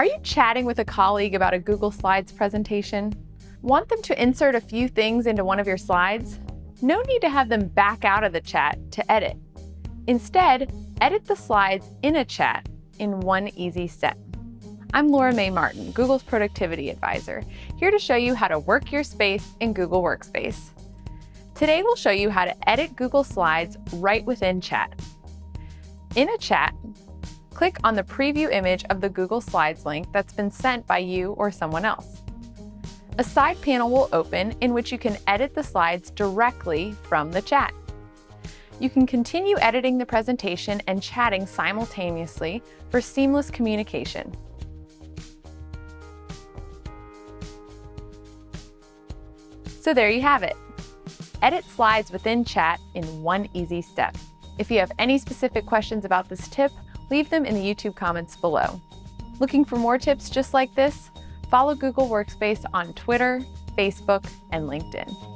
Are you chatting with a colleague about a Google Slides presentation? Want them to insert a few things into one of your slides? No need to have them back out of the chat to edit. Instead, edit the slides in a chat in one easy step. I'm Laura Mae Martin, Google's Productivity Advisor, here to show you how to work your space in Google Workspace. Today we'll show you how to edit Google Slides right within chat. In a chat, click on the preview image of the Google Slides link that's been sent by you or someone else. A side panel will open in which you can edit the slides directly from the chat. You can continue editing the presentation and chatting simultaneously for seamless communication. So there you have it. Edit slides within chat in one easy step. If you have any specific questions about this tip, leave them in the YouTube comments below. Looking for more tips just like this? Follow Google Workspace on Twitter, Facebook, and LinkedIn.